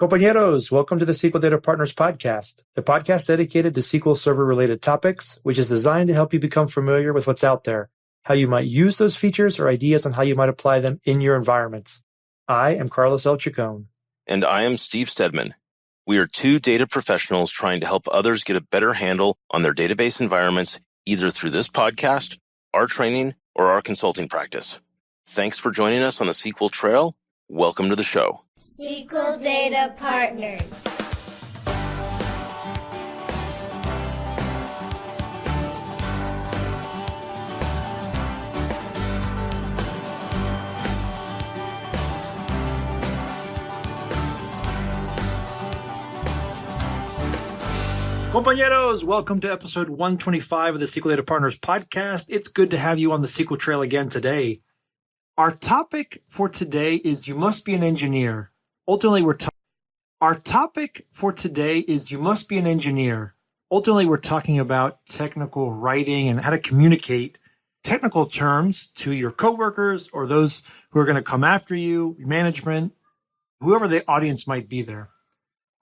Compañeros, welcome to the SQL Data Partners podcast, the podcast dedicated to SQL Server-related topics, which is designed to help you become familiar with what's out there, how you might use those features, or ideas on how you might apply them in your environments. I am Carlos L. Chacon. And I am Steve Stedman. We are two data professionals trying to help others get a better handle on their database environments, either through this podcast, our training, or our consulting practice. Thanks for joining us on the SQL Trail. Welcome to the show. SQL Data Partners. Compañeros, welcome to episode 125 of the SQL Data Partners podcast. It's good to have you on the SQL Trail again today. Our topic for today is you must be an engineer. Ultimately, we're talking about technical writing and how to communicate technical terms to your coworkers or those who are going to come after you, management, whoever the audience might be there.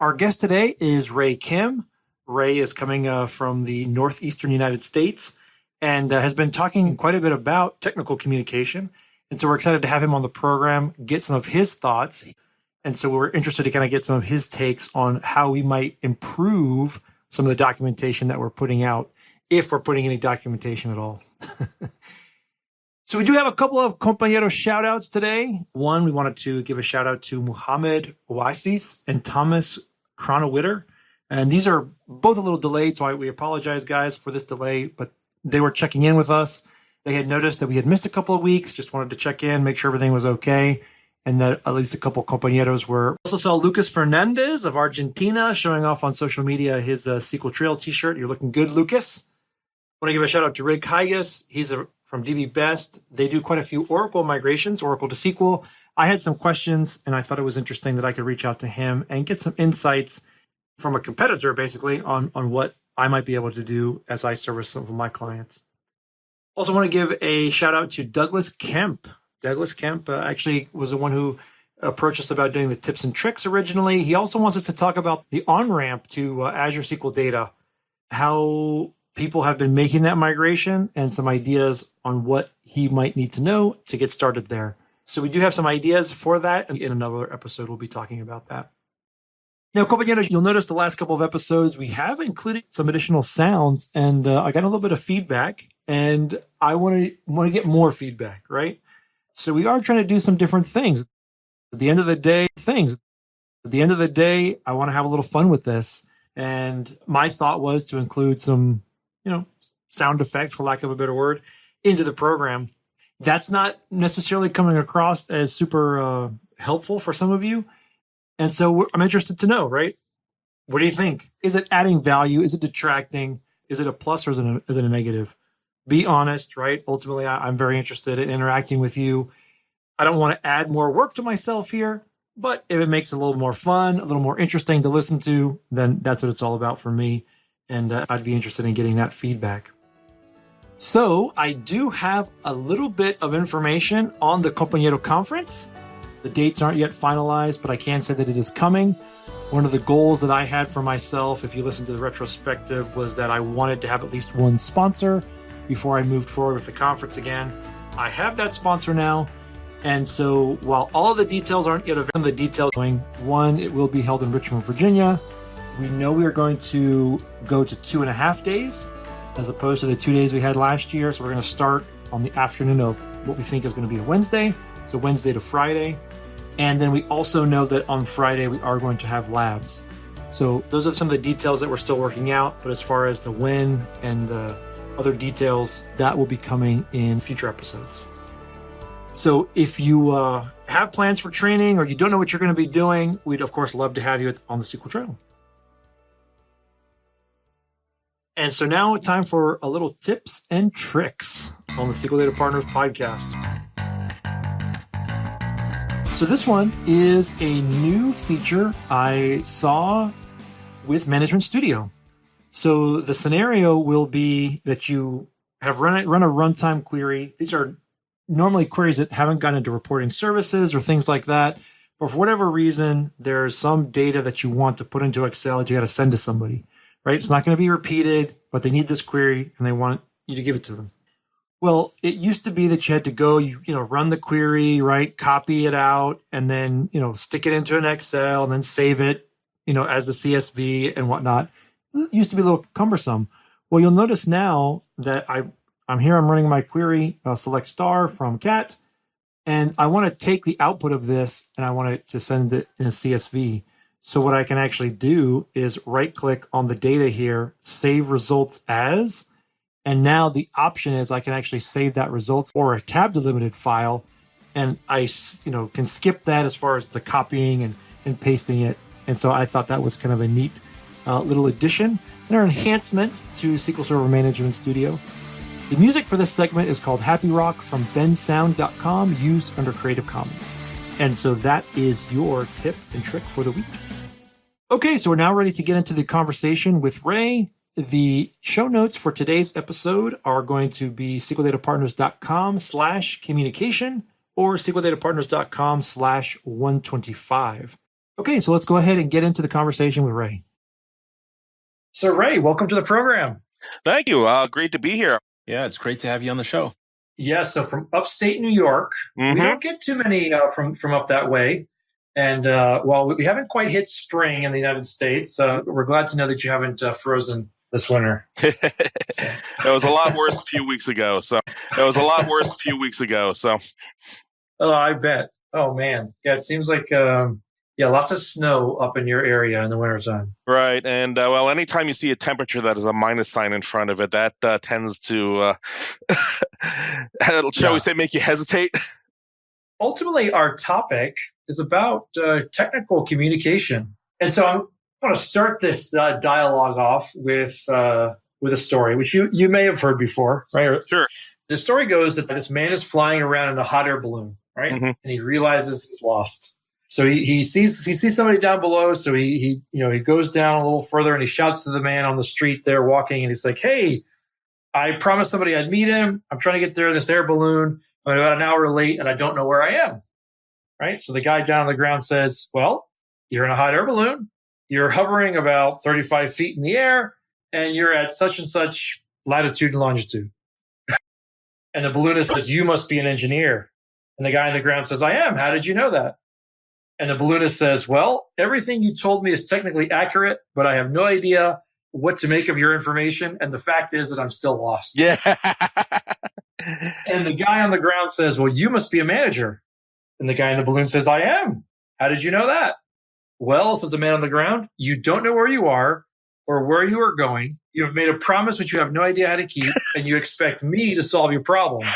Our guest today is Ray Kim. Ray is coming from the northeastern United States and has been talking quite a bit about technical communication. And so we're excited to have him on the program, get some of his thoughts. And so we're interested to kind of get some of his takes on how we might improve some of the documentation that we're putting out, if we're putting any documentation at all. So we do have a couple of compañeros shout outs today. One, we wanted to give a shout out to Muhammad Oasis and Thomas Cronawitter. And these are both a little delayed, so we apologize, guys, for this delay, but they were checking in with us. They had noticed that we had missed a couple of weeks, just wanted to check in, make sure everything was okay, and that at least a couple compañeros were. Also saw Lucas Fernandez of Argentina showing off on social media his SQL Trail t-shirt. You're looking good, Lucas. I want to give a shout out to Rick Hygas. He's from DB Best. They do quite a few Oracle migrations, Oracle to SQL. I had some questions, and I thought it was interesting that I could reach out to him and get some insights from a competitor, basically, on what I might be able to do as I service some of my clients. Also want to give a shout out to Douglas Kemp. Douglas Kemp actually was the one who approached us about doing the tips and tricks originally. He also wants us to talk about the on-ramp to Azure SQL Data, how people have been making that migration, and some ideas on what he might need to know to get started there. So we do have some ideas for that. In another episode, we'll be talking about that. Now, compañeros, you'll notice the last couple of episodes, we have included some additional sounds, and I got a little bit of feedback, and I want to get more feedback, right? So we are trying to do some different things. At the end of the day, I want to have a little fun with this, and my thought was to include some, sound effects, for lack of a better word, into the program. That's not necessarily coming across as super helpful for some of you. And so I'm interested to know, right? What do you think? Is it adding value? Is it detracting? Is it a plus or is it a negative? Be honest, right? Ultimately, I'm very interested in interacting with you. I don't want to add more work to myself here, but if it makes it a little more fun, a little more interesting to listen to, then that's what it's all about for me. And I'd be interested in getting that feedback. So I do have a little bit of information on the Compañero Conference. The dates aren't yet finalized, but I can say that it is coming. One of the goals that I had for myself, if you listen to the retrospective, was that I wanted to have at least one sponsor before I moved forward with the conference again. I have that sponsor now. And so while all of the details aren't yet available, the details going, one, it will be held in Richmond, Virginia. We know we are going to go to 2.5 days as opposed to the 2 days we had last year. So we're going to start on the afternoon of what we think is going to be a Wednesday. So Wednesday to Friday. And then we also know that on Friday, we are going to have labs. So those are some of the details that we're still working out. But as far as the when and the other details, that will be coming in future episodes. So if you have plans for training or you don't know what you're going to be doing, we'd, of course, love to have you on the SQL Trail. And so now it's time for a little tips and tricks on the SQL Data Partners podcast. So this one is a new feature I saw with Management Studio. So the scenario will be that you have run a runtime query. These are normally queries that haven't gone into reporting services or things like that, or for whatever reason, there's some data that you want to put into Excel that you got to send to somebody, right? It's not going to be repeated, but they need this query and they want you to give it to them. Well, it used to be that you had to go, run the query, right? Copy it out and then, stick it into an Excel and then save it, as the CSV and whatnot. It used to be a little cumbersome. Well, you'll notice now that I'm running my query, select star from cat, and I want to take the output of this and I want it to send it in a CSV. So what I can actually do is right click on the data here, save results as, and now the option is I can actually save that result or a tab delimited file. And I, can skip that as far as the copying and pasting it. And so I thought that was kind of a neat little addition and our enhancement to SQL Server Management Studio. The music for this segment is called Happy Rock from bensound.com, used under Creative Commons. And so that is your tip and trick for the week. Okay, so we're now ready to get into the conversation with Ray. The show notes for today's episode are going to be SQLDataPartners.com/communication or SQLDataPartners.com/125. Okay, so let's go ahead and get into the conversation with Ray. So Ray, welcome to the program. Thank you. Great to be here. Yeah, it's great to have you on the show. Yeah, so from upstate New York, we don't get too many from up that way. And while we haven't quite hit spring in the United States, we're glad to know that you haven't frozen this winter. It was a lot worse a few weeks ago. So Oh, I bet. Oh man, yeah. It seems like lots of snow up in your area in the wintertime. Right, and anytime you see a temperature that is a minus sign in front of it, that tends to, shall we say, make you hesitate. Ultimately, our topic is about technical communication, and so I'm going to start this dialogue off with a story, which you may have heard before, right? Sure. The story goes that this man is flying around in a hot air balloon, right? And he realizes he's lost. So he sees somebody down below. So he goes down a little further and he shouts to the man on the street there walking, and he's like, "Hey, I promised somebody I'd meet him. I'm trying to get there in this air balloon. I'm about an hour late and I don't know where I am." Right? So the guy down on the ground says, "Well, you're in a hot air balloon. You're hovering about 35 feet in the air, and you're at such and such latitude and longitude." And the balloonist says, "You must be an engineer." And the guy on the ground says, "I am. How did you know that?" And the balloonist says, "Well, everything you told me is technically accurate, but I have no idea what to make of your information. And the fact is that I'm still lost." Yeah. And the guy on the ground says, "Well, you must be a manager." And the guy in the balloon says, "I am. How did you know that?" "Well," says the man on the ground, "you don't know where you are or where you are going. You have made a promise which you have no idea how to keep, and you expect me to solve your problem.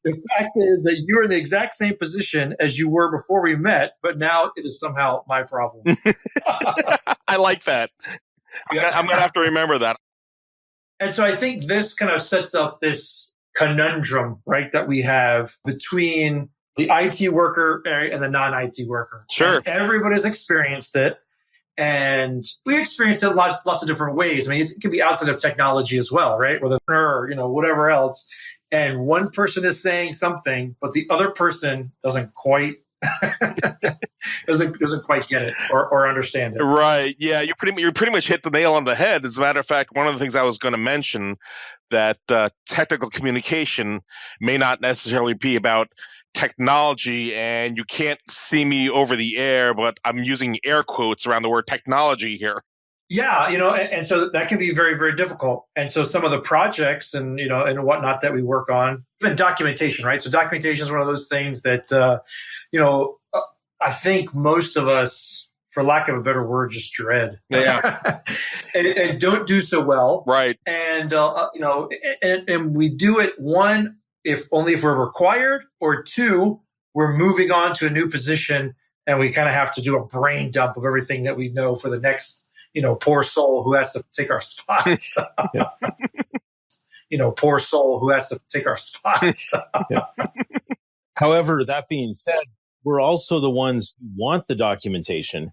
The fact is that you are in the exact same position as you were before we met, but now it is somehow my problem." I like that. Yeah. I'm going to have to remember that. And so I think this kind of sets up this conundrum, right, that we have between the IT worker and the non-IT worker. Sure. And everybody's experienced it. And we experienced it lots of different ways. I mean, it can be outside of technology as well, right? Whether or whatever else. And one person is saying something, but the other person doesn't quite doesn't quite get it or understand it. Right. Yeah, you pretty much hit the nail on the head. As a matter of fact, one of the things I was going to mention, that technical communication may not necessarily be about technology, and you can't see me over the air, but I'm using air quotes around the word technology here. Yeah, and so that can be very, very difficult. And so some of the projects and whatnot that we work on, even documentation, right? So documentation is one of those things that, I think most of us, for lack of a better word, just dread. Yeah. and don't do so well. Right. And, and we do it, one, if we're required, or two, we're moving on to a new position and we kind of have to do a brain dump of everything that we know for the next, poor soul who has to take our spot. Poor soul who has to take our spot. Yeah. However, that being said, we're also the ones who want the documentation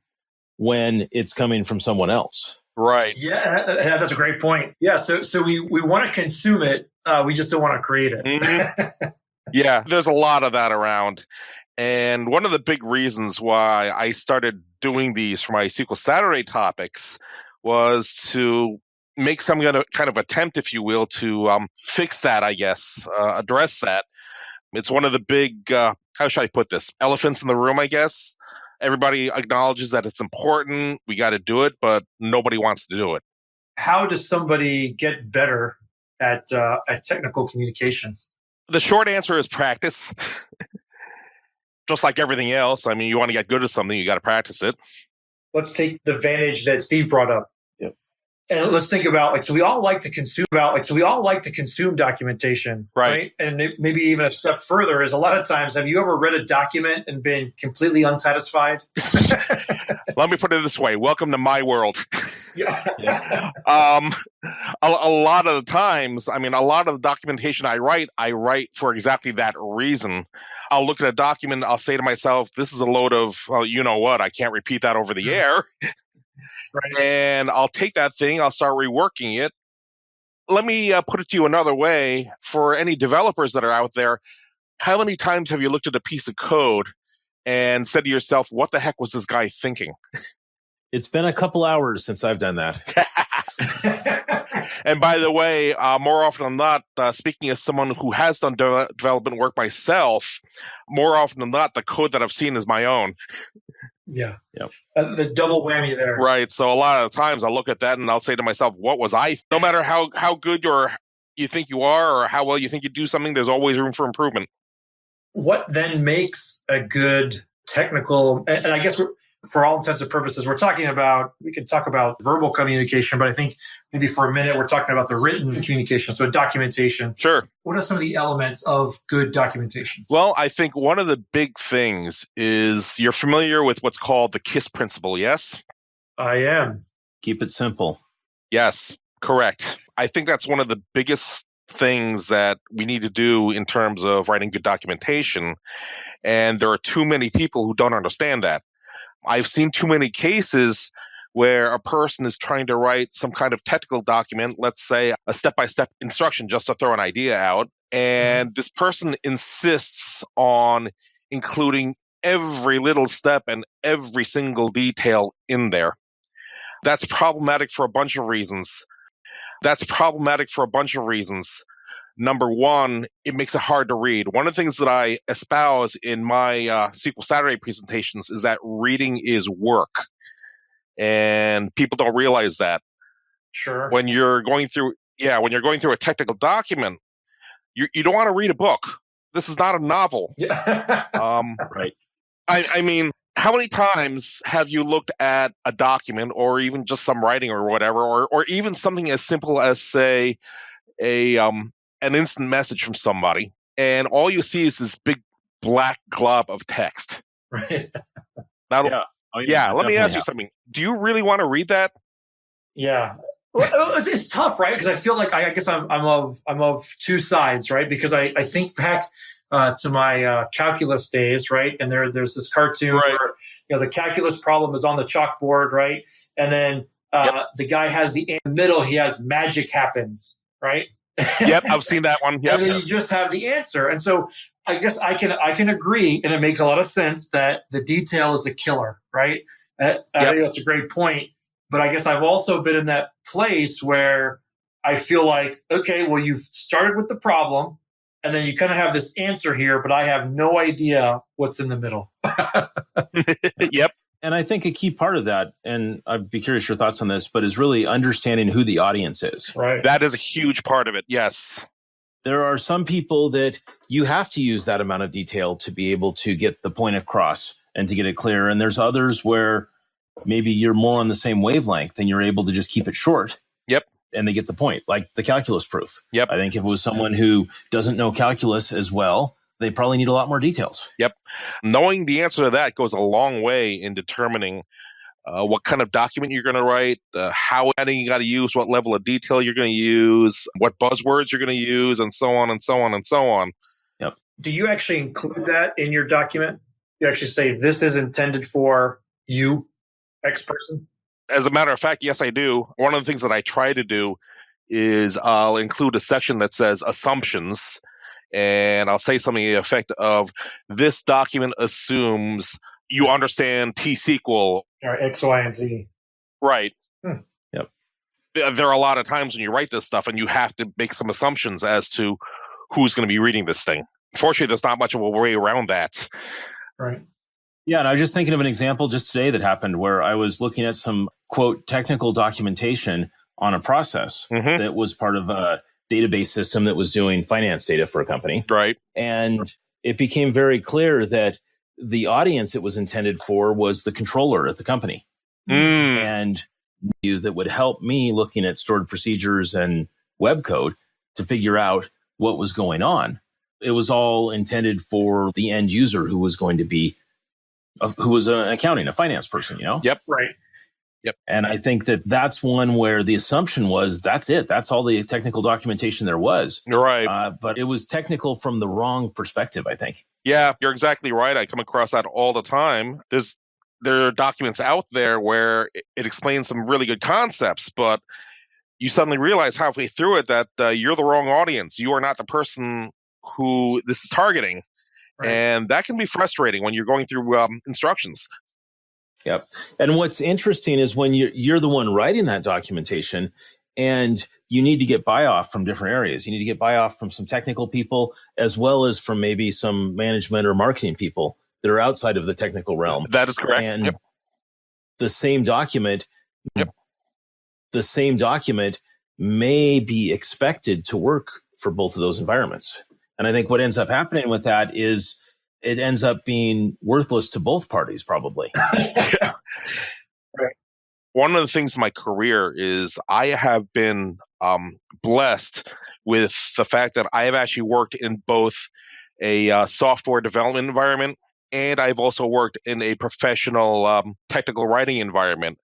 when it's coming from someone else. Right. Yeah, that's a great point. Yeah, so we want to consume it. We just don't want to create it. Mm-hmm. Yeah, there's a lot of that around. And one of the big reasons why I started doing these for my SQL Saturday topics was to make some kind of attempt, if you will, to fix that, I guess, address that. It's one of the big, how should I put this, elephants in the room, I guess. Everybody acknowledges that it's important, we got to do it, but nobody wants to do it. How does somebody get better at technical communication? The short answer is practice. Just like everything else, I mean, you want to get good at something, you got to practice it. Let's take the advantage that Steve brought up. Yep. And let's think about so we all like to consume documentation, right? And maybe even a step further is a lot of times, have you ever read a document and been completely unsatisfied? Let me put it this way. Welcome to my world. Yeah. A lot of the times, I mean, a lot of the documentation I write for exactly that reason. I'll look at a document, I'll say to myself, this is a load of, well, you know what, I can't repeat that over the air. Right. And I'll take that thing, I'll start reworking it. Let me put it to you another way. For any developers that are out there, how many times have you looked at a piece of code and said to yourself, what the heck was this guy thinking? It's been a couple hours since I've done that. And by the way, more often than not, speaking as someone who has done development work myself, more often than not, the code that I've seen is my own. Yeah. Yep. The double whammy there. Right. So a lot of the times I'll look at that and I'll say to myself, what was I? No matter how good you think you are or how well you think you do something, there's always room for improvement. What then makes a good technical, and I guess for all intents and purposes, we can talk about verbal communication, but I think maybe for a minute we're talking about the written communication, so documentation. Sure. What are some of the elements of good documentation? Well, I think one of the big things is you're familiar with what's called the KISS principle, yes? I am. Keep it simple. Yes, correct. I think that's one of the biggest things that we need to do in terms of writing good documentation. And there are too many people who don't understand that. I've seen too many cases where a person is trying to write some kind of technical document, let's say a step-by-step instruction just to throw an idea out, and this person insists on including every little step and every single detail in there. That's problematic for a bunch of reasons. Number one, it makes it hard to read. One of the things that I espouse in my SQL Saturday presentations is that reading is work. And people don't realize that. Sure. When you're going through a technical document, you don't want to read a book. This is not a novel. Yeah. Right. I mean, how many times have you looked at a document or even just some writing or whatever, or even something as simple as, say, an instant message from somebody, and all you see is this big black glob of text. Right. Now, yeah, let me ask you something. Do you really want to read that? Yeah. Well, it's tough, right? Because I feel like I guess I'm of two sides, right? Because I think back to my calculus days, right? And there's this cartoon Right. where the calculus problem is on the chalkboard, right? And then the guy has in the middle, he has magic happens, right? Yep, I've seen that one. Yep. And then you just have the answer. And so I guess I can agree, and it makes a lot of sense that the detail is a killer, right? I think that's a great point. But I guess I've also been in that place where I feel like, okay, well, you've started with the problem, and then you kind of have this answer here, but I have no idea what's in the middle. Yep. And I think a key part of that, and I'd be curious your thoughts on this, but is really understanding who the audience is. Right. That is a huge part of it. Yes. There are some people that you have to use that amount of detail to be able to get the point across and to get it clear. And there's others where maybe you're more on the same wavelength and you're able to just keep it short. Yep. And they get the point, like the calculus proof. Yep. I think if it was someone who doesn't know calculus as well, they probably need a lot more details. Yep. Knowing the answer to that goes a long way in determining what kind of document you're going to write, how you got to use, what level of detail you're going to use, what buzzwords you're going to use, and so on and so on and so on. Yep. Do you actually include that in your document? You actually say this is intended for you, X person? As a matter of fact, yes, I do. One of the things that I try to do is I'll include a section that says assumptions. and I'll say something to the effect of, this document assumes you understand T-SQL. Or X, Y, and Z. Right. Yep. There are a lot of times when you write this stuff and you have to make some assumptions as to who's going to be reading this thing. Fortunately, there's not much of a way around that. Right. Yeah, and I was just thinking of an example just today that happened where I was looking at some, quote, technical documentation on a process that was part of a database system that was doing finance data for a company. Right. And it became very clear that the audience it was intended for was the controller at the company. And that would help me looking at stored procedures and web code to figure out what was going on. It was all intended for the end user who was going to be, who was an accounting, a finance person, you know? Yep. Right. Yep. And I think that that's one where the assumption was that's it. That's all the technical documentation there was. Right. But it was technical from the wrong perspective, I think. Yeah, you're exactly right. I come across that all the time. There are documents out there where it explains some really good concepts, but you suddenly realize halfway through it that you're the wrong audience. You are not the person who this is targeting. Right. And that can be frustrating when you're going through instructions. Yep. And what's interesting is when you're the one writing that documentation and you need to get buy-off from different areas. You need to get buy-off from some technical people as well as from maybe some management or marketing people that are outside of the technical realm. That is correct. And the same document, the same document may be expected to work for both of those environments. And I think what ends up happening with that is it ends up being worthless to both parties, probably. Yeah. Right. One of the things in my career is I have been blessed with the fact that I have actually worked in both a software development environment and I've also worked in a professional technical writing environment.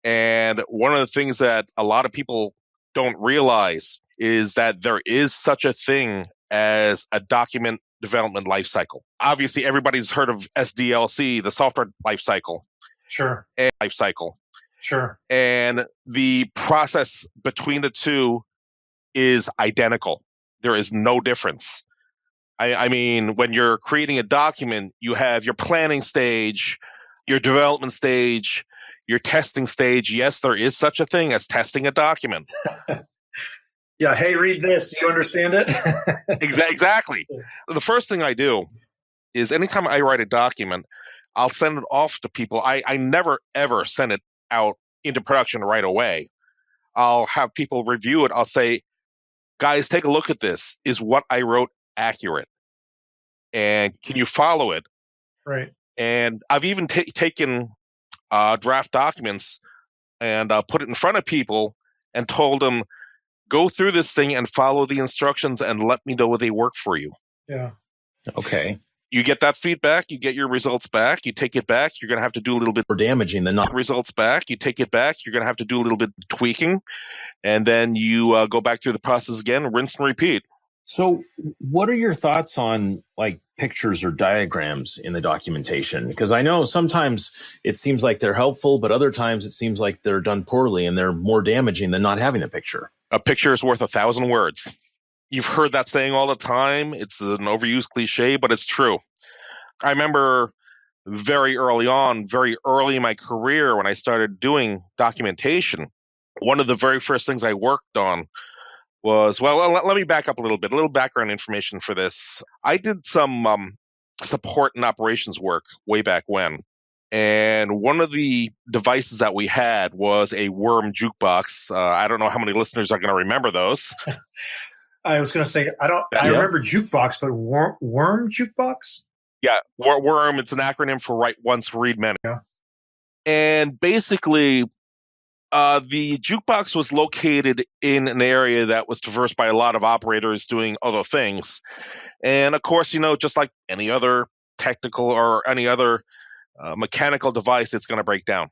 And one of the things that a lot of people don't realize is that there is such a thing as a document development lifecycle. Obviously, everybody's heard of SDLC, the software lifecycle. Sure. And lifecycle. Sure. And the process between the two is identical. There is no difference. I mean, when you're creating a document, you have your planning stage, your development stage, your testing stage. Yes, there is such a thing as testing a document. Yeah. Hey, read this. You understand it? Exactly. The first thing I do is anytime I write a document, I'll send it off to people. I never, ever send it out into production right away. I'll have people review it. I'll say, guys, take a look at this. Is what I wrote accurate? And can you follow it? Right. And I've even taken draft documents and put it in front of people and told them, go through this thing and follow the instructions and let me know whether they work for you. Yeah. Okay. You get that feedback, you get your results back, you take it back, you're going to have to do a little bit more damaging than not. Results back, you take it back, you're going to have to do a little bit tweaking, and then you go back through the process again, rinse and repeat. So what are your thoughts on like pictures or diagrams in the documentation? Because I know sometimes it seems like they're helpful, but other times it seems like they're done poorly and they're more damaging than not having a picture. A picture is worth 1,000 words. You've heard that saying all the time. It's an overused cliche, but it's true. I remember very early in my career when I started doing documentation, one of the very first things I worked on was, let me back up a little bit, a little background information for this. I did some support and operations work way back when. And one of the devices that we had was a Worm jukebox. I don't know how many listeners are going to remember those. I was going to say, I remember jukebox, but worm jukebox? Yeah, Worm, it's an acronym for Write Once, Read Many. Yeah. And basically, the jukebox was located in an area that was traversed by a lot of operators doing other things. And of course, just like any other technical or any other mechanical device, it's going to break down.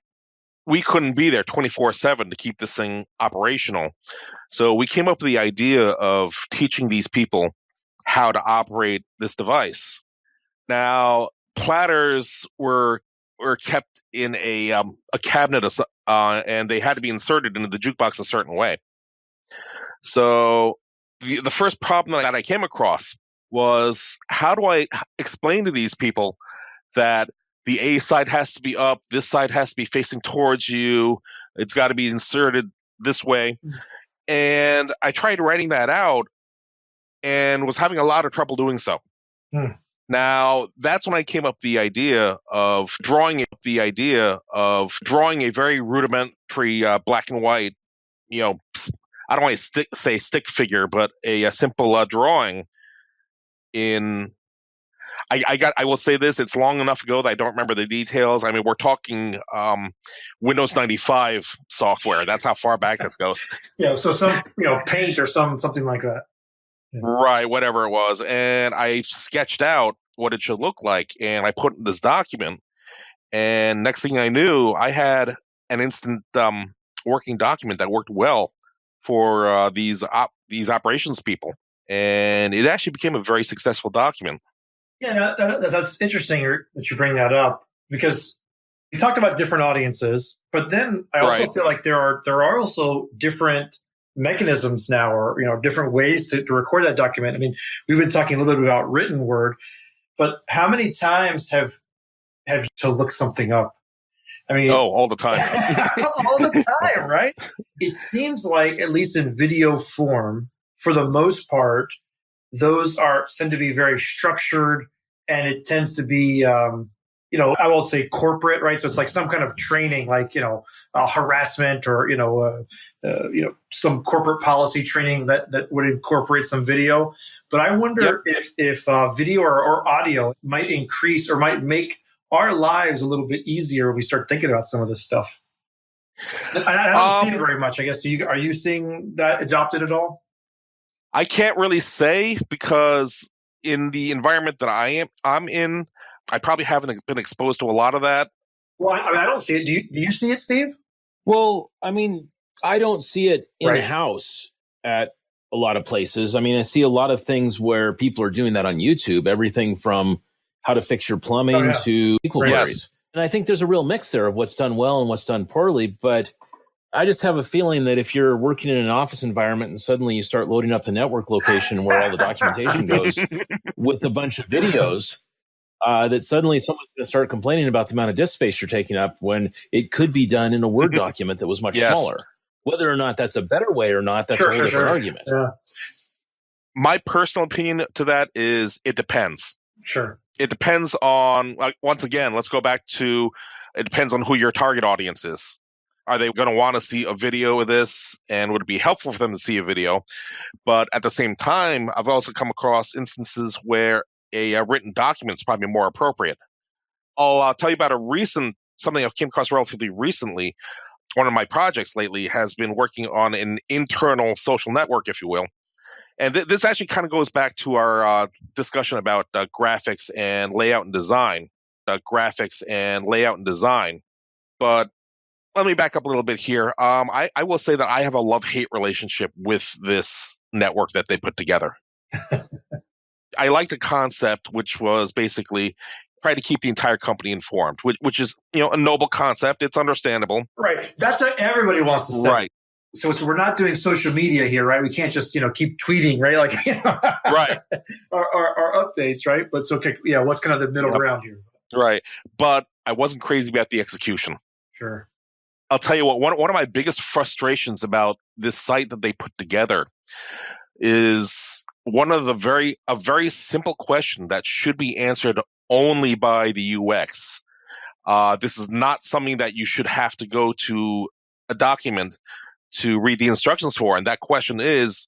We couldn't be there 24/7 to keep this thing operational. So we came up with the idea of teaching these people how to operate this device. Now, platters were kept in a cabinet, and they had to be inserted into the jukebox a certain way. So the first problem that I came across was, how do I explain to these people that the A side has to be up, this side has to be facing towards you, it's got to be inserted this way. And I tried writing that out and was having a lot of trouble doing so. Hmm. Now, that's when I came up with the idea of drawing a very rudimentary black and white, I don't want to say stick figure, but a simple drawing in. I will say this: it's long enough ago that I don't remember the details. I mean, we're talking Windows 95 software. That's how far back that goes. Yeah, so some Paint or something like that. Yeah. Right, whatever it was, and I sketched out what it should look like, and I put in this document. And next thing I knew, I had an instant working document that worked well for these operations people, and it actually became a very successful document. Yeah, no, that's interesting that you bring that up, because you talked about different audiences, but then I also feel like there are also different mechanisms now, or different ways to record that document. I mean, we've been talking a little bit about written word, but how many times have you to look something up? I mean, all the time. All the time, right? It seems like, at least in video form, for the most part, those tend to be very structured, and it tends to be, I won't say corporate, right? So it's like some kind of training, like, harassment, or, some corporate policy training that would incorporate some video. But I wonder if video or audio might increase or might make our lives a little bit easier when we start thinking about some of this stuff. I don't see it very much, I guess. Are you seeing that adopted at all? I can't really say, because in the environment that I'm in, I probably haven't been exposed to a lot of that. Well, I don't see it. Do you see it, Steve? Well, I mean, I don't see it in-house at a lot of places. I mean, I see a lot of things where people are doing that on YouTube, everything from how to fix your plumbing to equal queries. And I think there's a real mix there of what's done well and what's done poorly. But I just have a feeling that if you're working in an office environment and suddenly you start loading up the network location where all the documentation goes with a bunch of videos, that suddenly someone's going to start complaining about the amount of disk space you're taking up, when it could be done in a Word document that was much smaller. Whether or not that's a better way or not, that's a whole different argument. Yeah. My personal opinion to that is it depends. Sure. It depends on, once again, let's go back to, it depends on who your target audience is. Are they going to want to see a video of this, and would it be helpful for them to see a video? But at the same time, I've also come across instances where a written document is probably more appropriate. I'll tell you about something I came across relatively recently. One of my projects lately has been working on an internal social network, if you will. And this actually kind of goes back to our discussion about graphics and layout and design. But let me back up a little bit here. I will say that I have a love-hate relationship with this network that they put together. I like the concept, which was basically try to keep the entire company informed, which is a noble concept. It's understandable. Right. That's what everybody wants to say. Right. So we're not doing social media here, right? We can't just keep tweeting, right? Like right. our updates, right? But so okay, yeah, what's kind of the middle ground here? Right. But I wasn't crazy about the execution. Sure. I'll tell you what, one of my biggest frustrations about this site that they put together is a very simple question that should be answered only by the UX. This is not something that you should have to go to a document to read the instructions for. And that question is,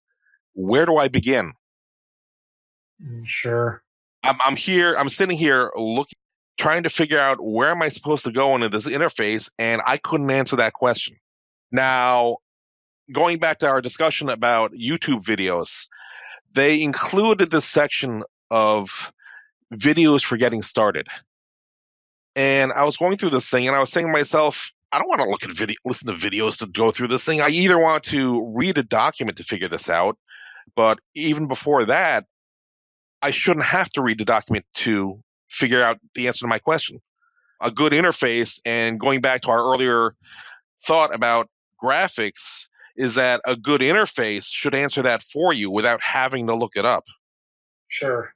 where do I begin? Sure. I'm sitting here trying to figure out where am I supposed to go into this interface, and I couldn't answer that question. Now, going back to our discussion about YouTube videos, they included this section of videos for getting started. And I was going through this thing, and I was saying to myself, I don't want to listen to videos to go through this thing. I either want to read a document to figure this out, but even before that, I shouldn't have to read the document to figure out the answer to my question. A good interface, and going back to our earlier thought about graphics, is that a good interface should answer that for you without having to look it up. Sure.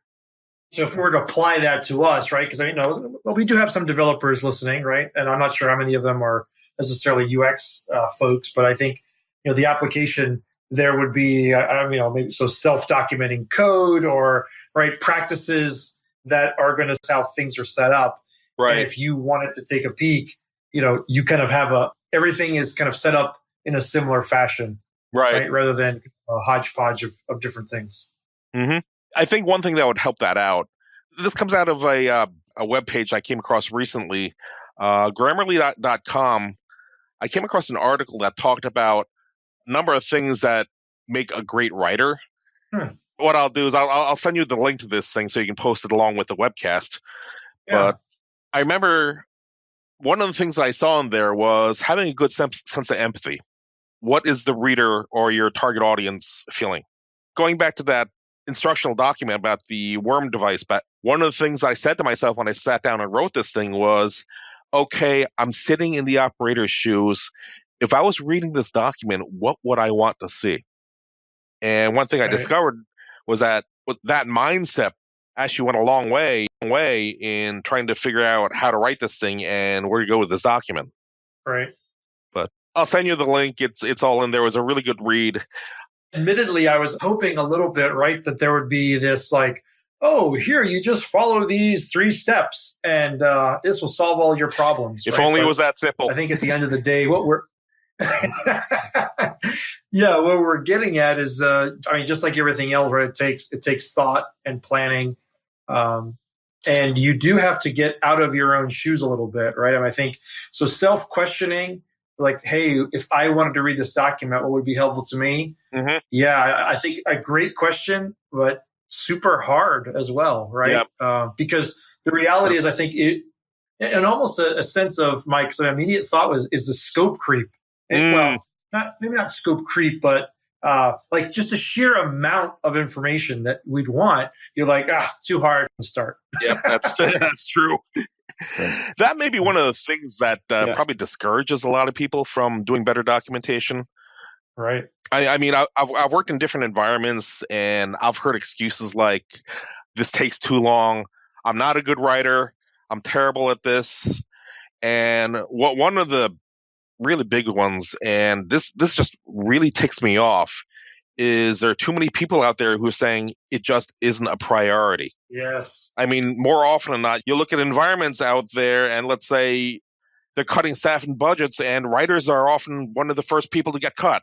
So if we were to apply that to us, right? Because we do have some developers listening, right? And I'm not sure how many of them are necessarily UX folks, but I think the application there would be, maybe so self-documenting code or right practices that are going to how things are set up. Right. And if you wanted to take a peek, you kind of have everything is kind of set up in a similar fashion, right? Rather than a hodgepodge of different things. Mm-hmm. I think one thing that would help that out, this comes out of a web page I came across recently, Grammarly.com. I came across an article that talked about a number of things that make a great writer. What I'll do is I'll send you the link to this thing so you can post it along with the webcast. Yeah. But I remember one of the things I saw in there was having a good sense of empathy. What is the reader or your target audience feeling? Going back to that instructional document about the worm device, but one of the things I said to myself when I sat down and wrote this thing was, okay, I'm sitting in the operator's shoes. If I was reading this document, what would I want to see? And one thing I discovered was that that mindset actually went a long way in trying to figure out how to write this thing and where to go with this document. Right. But I'll send you the link. It's all in there. It was a really good read. Admittedly, I was hoping a little bit, right, that there would be this like, oh, here, you just follow these 3 steps and this will solve all your problems. If only it was that simple. I think at the end of the day, what we're what we're getting at is, just like everything else, right? It takes thought and planning. And you do have to get out of your own shoes a little bit, right? I think so. Self-questioning, like, hey, if I wanted to read this document, what would be helpful to me? Mm-hmm. Yeah, I think a great question, but super hard as well, right? Yep. Because the reality is, I think and almost a sense of my immediate thought is the scope creep. And, well, maybe not scope creep, but like just the sheer amount of information that we'd want. You're like, too hard to start. Yeah, that's true. That may be one of the things that probably discourages a lot of people from doing better documentation. Right. I've worked in different environments and I've heard excuses like, this takes too long. I'm not a good writer. I'm terrible at this. And one of the really big ones, and this just really ticks me off, is there are too many people out there who are saying it just isn't a priority. Yes. More often than not, you look at environments out there and let's say they're cutting staff and budgets and writers are often one of the first people to get cut.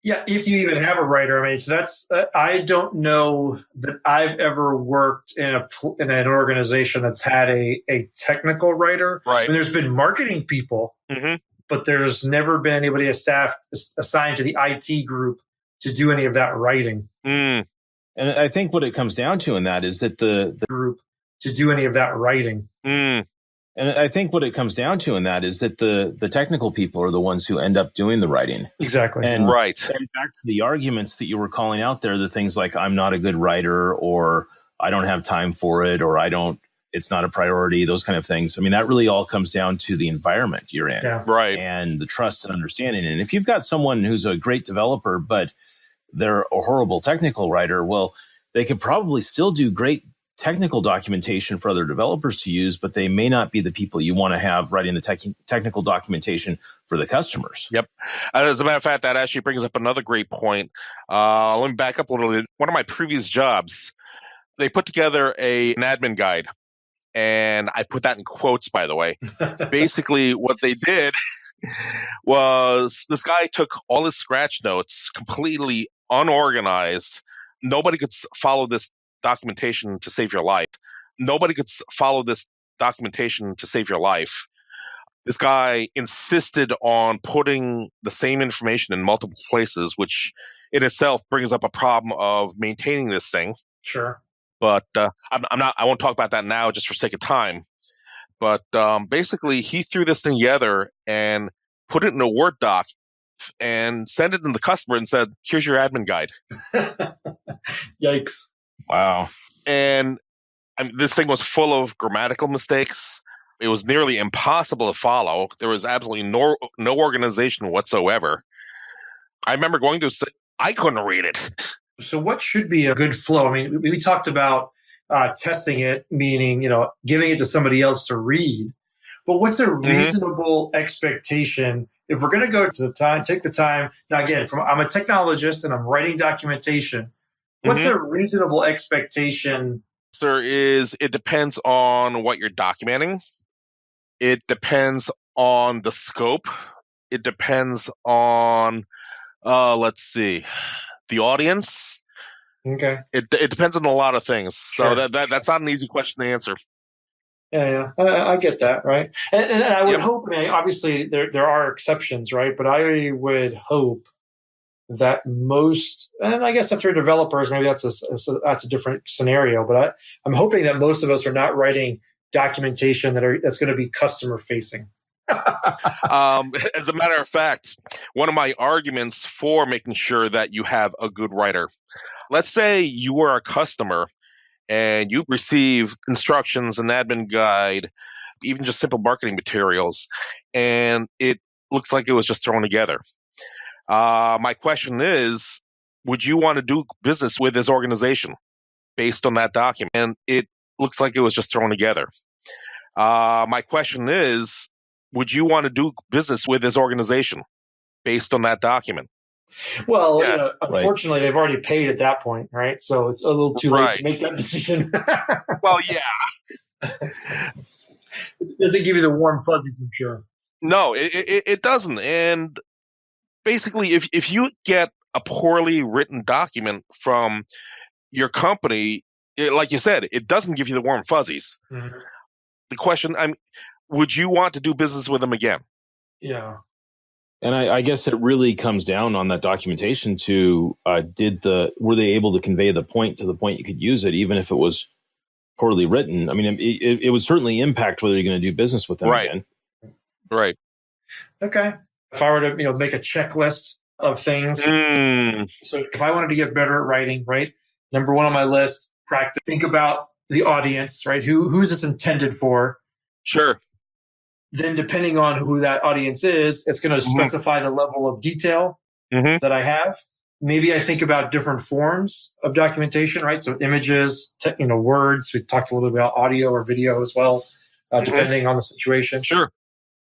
Yeah, if you even have a writer. So that's I don't know that I've ever worked in an organization that's had a technical writer. Right. There's been marketing people, mm-hmm. but there's never been anybody assigned to the IT group to do any of that writing. And I think what it comes down to in that is that the group to do any of that writing. And I think what it comes down to in that is that the technical people are the ones who end up doing the writing. Exactly. And back to the arguments that you were calling out there, the things like I'm not a good writer or I don't have time for it or it's not a priority, those kind of things. That really all comes down to the environment you're in. Yeah. Right. And the trust and understanding. And if you've got someone who's a great developer, but they're a horrible technical writer, well, they could probably still do great technical documentation for other developers to use, but they may not be the people you want to have writing the technical documentation for the customers. Yep. As a matter of fact, that actually brings up another great point. Let me back up a little bit. One of my previous jobs, they put together an admin guide, and I put that in quotes, by the way. Basically, what they did was this guy took all his scratch notes, completely unorganized. Nobody could follow this documentation to save your life. Nobody could follow this documentation to save your life. This guy insisted on putting the same information in multiple places, which in itself brings up a problem of maintaining this thing. Sure. But I won't talk about that now just for sake of time. But basically, he threw this thing together and put it in a Word doc and sent it to the customer and said, here's your admin guide. Yikes. Wow. And this thing was full of grammatical mistakes. It was nearly impossible to follow. There was absolutely no organization whatsoever. I remember going to I couldn't read it. So what should be a good flow? I mean, we talked about testing it, meaning, giving it to somebody else to read. But what's a reasonable expectation if we're going to go to the time, take the time? Now, again, I'm a technologist and I'm writing documentation. What's a reasonable expectation? It depends on what you're documenting. It depends on the scope. It depends on, the audience. Okay. It depends on a lot of things. So that's not an easy question to answer. Yeah. I get that, right? And I would hope, obviously there are exceptions, right? But I would hope that most, and I guess if you're developers, maybe that's a different scenario. But I'm hoping that most of us are not writing documentation that's going to be customer facing. As a matter of fact, one of my arguments for making sure that you have a good writer, let's say you are a customer and you receive instructions, an admin guide, even just simple marketing materials, and it looks like it was just thrown together. My question is, would you want to do business with this organization based on that document? And it looks like it was just thrown together. My question is, would you want to do business with this organization based on that document? Well, unfortunately, they've already paid at that point, right? So it's a little too late to make that decision. Well, yeah. It doesn't give you the warm fuzzies, I'm sure. No, it doesn't. And basically, if you get a poorly written document from your company, like you said, it doesn't give you the warm fuzzies. Mm-hmm. The question, would you want to do business with them again? Yeah. And I guess it really comes down on that documentation to were they able to convey the point to the point you could use it, even if it was poorly written? I mean, it would certainly impact whether you're going to do business with them again. Right. Okay. If I were to make a checklist of things, so if I wanted to get better at writing, right? Number one on my list, practice. Think about the audience, right? Who's this intended for? Sure. Then depending on who that audience is, it's going to specify the level of detail that I have. Maybe I think about different forms of documentation, right? So images, words. We talked a little bit about audio or video as well, depending on the situation. Sure.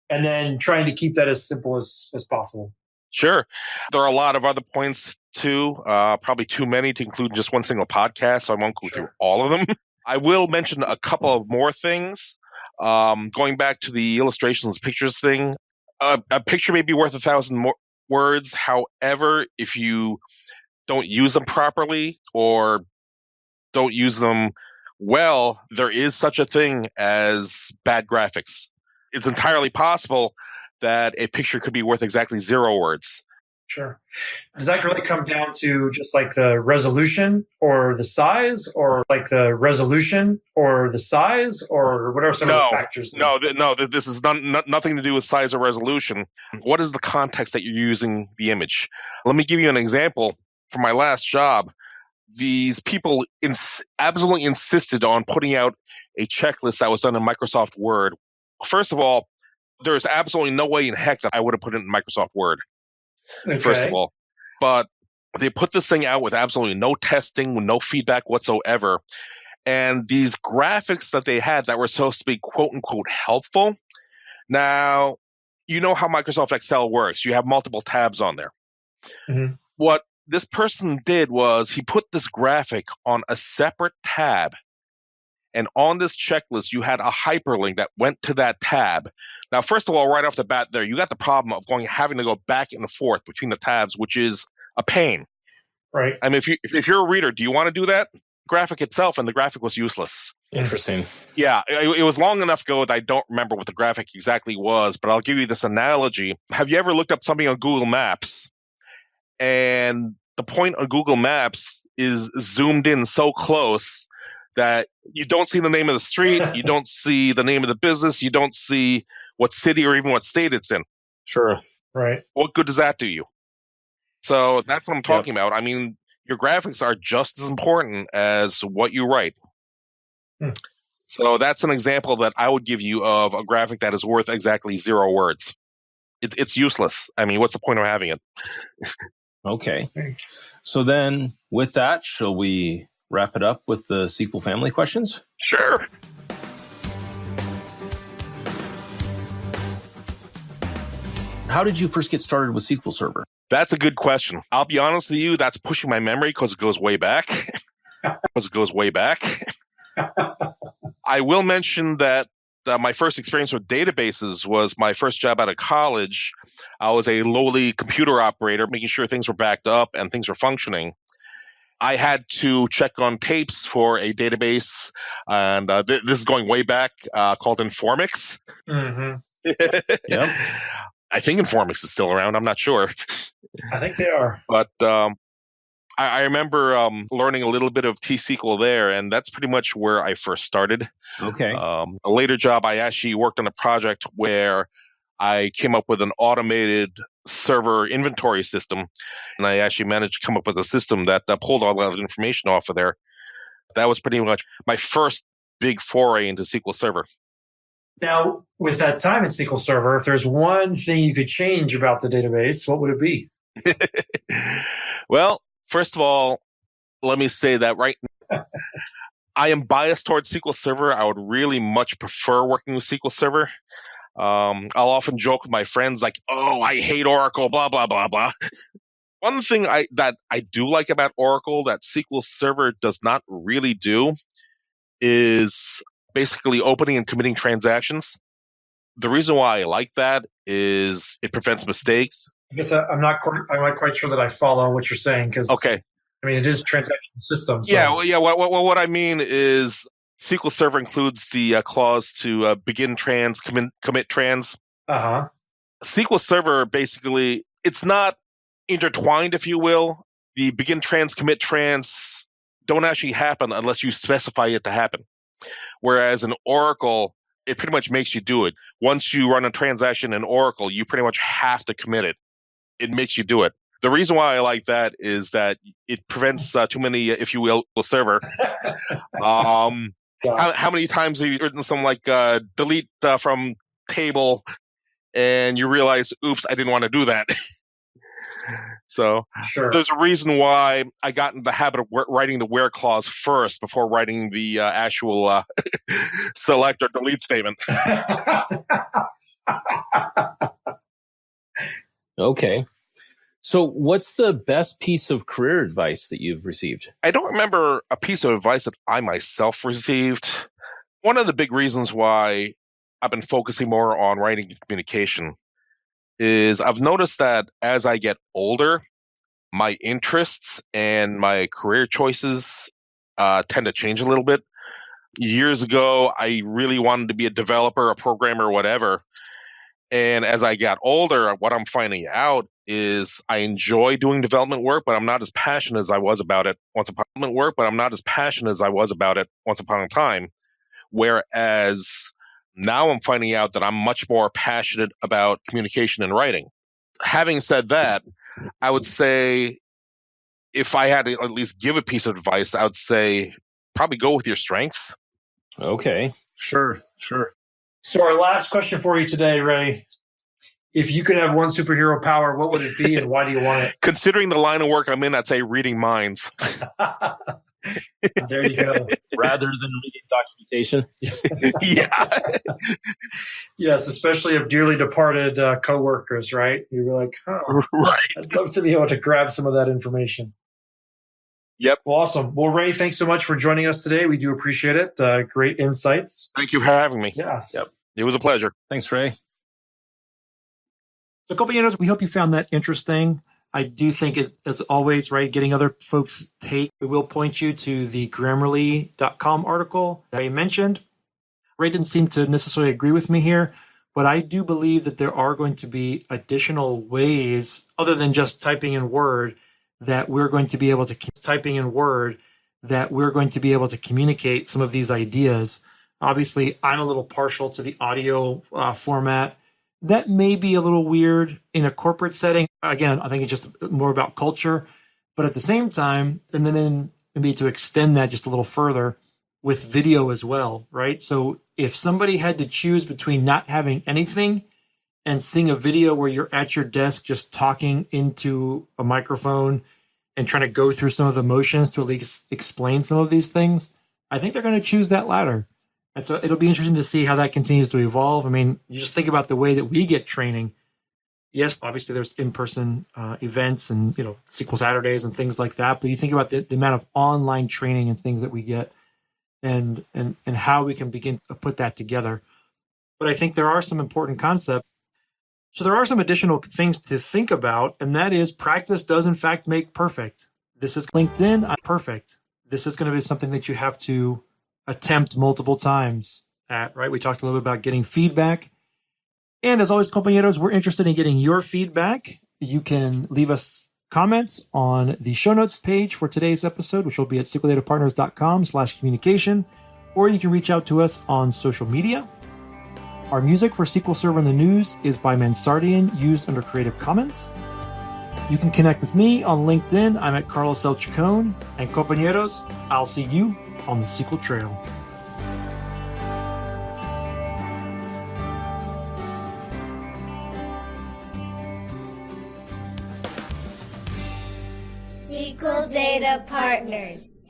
And then trying to keep that as simple as possible. Sure. There are a lot of other points too, probably too many to include in just one single podcast, so I won't go through all of them. I will mention a couple of more things. Going back to the illustrations, pictures thing, a picture may be worth 1,000 words. However, if you don't use them properly or don't use them well, there is such a thing as bad graphics. It's entirely possible that a picture could be worth exactly 0 words. Sure. Does that really come down to just like the resolution or the size, or like the resolution or the size, or what are some of the factors? No, this is nothing to do with size or resolution. What is the context that you're using the image? Let me give you an example. For my last job, these people absolutely insisted on putting out a checklist that was done in Microsoft Word. First of all, there's absolutely no way in heck that I would have put it in Microsoft Word. Okay. First of all, but they put this thing out with absolutely no testing, with no feedback whatsoever. And these graphics that they had that were supposed to be quote unquote helpful. Now, you know how Microsoft Excel works. You have multiple tabs on there. Mm-hmm. What this person did was he put this graphic on a separate tab. And on this checklist, you had a hyperlink that went to that tab. Now, first of all, right off the bat there, you got the problem of having to go back and forth between the tabs, which is a pain. Right. I mean, if you're a reader, do you want to do that? Graphic itself, and the graphic was useless. Interesting. Yeah, it was long enough ago that I don't remember what the graphic exactly was, but I'll give you this analogy. Have you ever looked up something on Google Maps? And the point on Google Maps is zoomed in so close that you don't see the name of the street, you don't see the name of the business, you don't see what city or even what state it's in. Sure. Right. What good does that do you? So that's what I'm talking about. I mean, your graphics are just as important as what you write. So that's an example that I would give you of a graphic that is worth exactly 0 words. It's useless. I mean, what's the point of having it? Okay. So then with that, shall we wrap it up with the SQL family questions? Sure. How did you first get started with SQL Server? That's a good question. I'll be honest with you, that's pushing my memory because it goes way back. I will mention that my first experience with databases was my first job out of college. I was a lowly computer operator, making sure things were backed up and things were functioning. I had to check on tapes for a database, and this is going way back, called Informix. Mm-hmm. Yep. I think Informix is still around. I'm not sure. I think they are. But I remember learning a little bit of T-SQL there, and that's pretty much where I first started. Okay. A later job, I actually worked on a project where I came up with an automated server inventory system, and I actually managed to come up with a system that pulled all that information off of there. That was pretty much my first big foray into SQL Server. Now, with that time in SQL Server, if there's one thing you could change about the database, what would it be? Well, first of all, let me say that right now, I am biased towards SQL Server. I would really much prefer working with SQL Server. I'll often joke with my friends like, oh, I hate Oracle, blah, blah, blah, blah. One thing that I do like about Oracle that SQL Server does not really do is basically opening and committing transactions. The reason why I like that is it prevents mistakes. I guess I'm not quite sure that I follow what you're saying because Okay. I mean, it is a transaction system. So. Yeah, what I mean is SQL Server includes the clause to begin trans, commit trans. Uh-huh. SQL Server, basically, it's not intertwined, if you will. The begin trans, commit trans don't actually happen unless you specify it to happen. Whereas in Oracle, it pretty much makes you do it. Once you run a transaction in Oracle, you pretty much have to commit it. It makes you do it. The reason why I like that is that it prevents too many, if you will, server. How many times have you written something like delete from table and you realize, oops, I didn't want to do that. So sure. There's a reason why I got in the habit of writing the where clause first before writing the actual select or delete statement. Okay. So what's the best piece of career advice that you've received? I don't remember a piece of advice that I myself received. One of the big reasons why I've been focusing more on writing and communication is I've noticed that as I get older, my interests and my career choices tend to change a little bit. Years ago, I really wanted to be a developer, a programmer, whatever. And as I got older, what I'm finding out is I enjoy doing development work, but I'm not as passionate as I was about it once upon a time. Whereas now I'm finding out that I'm much more passionate about communication and writing. Having said that, I would say if I had to at least give a piece of advice, I would say probably go with your strengths. Okay, sure. So our last question for you today, Ray. If you could have one superhero power, what would it be and why do you want it? Considering the line of work I'm in, I'd say reading minds. There you go. Rather than reading documentation. Yeah. Yes, especially of dearly departed coworkers, right? You were like, oh, Right. I'd love to be able to grab some of that information. Yep. Well, awesome. Well, Ray, thanks so much for joining us today. We do appreciate it. Great insights. Thank you for having me. Yes. Yep. It was a pleasure. Thanks, Ray. So a couple of notes. We hope you found that interesting. I do think, as always, right, getting other folks' take. We will point you to the Grammarly.com article that I mentioned. Ray didn't seem to necessarily agree with me here, but I do believe that there are going to be additional ways, other than just typing in Word, that we're going to be able to communicate some of these ideas. Obviously, I'm a little partial to the audio format. That may be a little weird in a corporate setting. Again, I think it's just more about culture. But at the same time, and then maybe to extend that just a little further with video as well, right? So if somebody had to choose between not having anything and seeing a video where you're at your desk just talking into a microphone and trying to go through some of the motions to at least explain some of these things, I think they're going to choose that latter. And so it'll be interesting to see how that continues to evolve. I mean, you just think about the way that we get training. Yes, obviously there's in-person events and, SQL Saturdays and things like that. But you think about the amount of online training and things that we get and how we can begin to put that together. But I think there are some important concepts. So there are some additional things to think about, and that is practice does in fact make perfect. This is LinkedIn, perfect. This is going to be something that you have to attempt multiple times at, right? We talked a little bit about getting feedback. And as always, compañeros, we're interested in getting your feedback. You can leave us comments on the show notes page for today's episode, which will be at sqldatapartners.com/communication, or you can reach out to us on social media. Our music for SQL Server in the News is by Mansardian, used under Creative Commons. You can connect with me on LinkedIn. I'm at Carlos El Chacon. And compañeros, I'll see you on the SQL Trail. SQL Data Partners.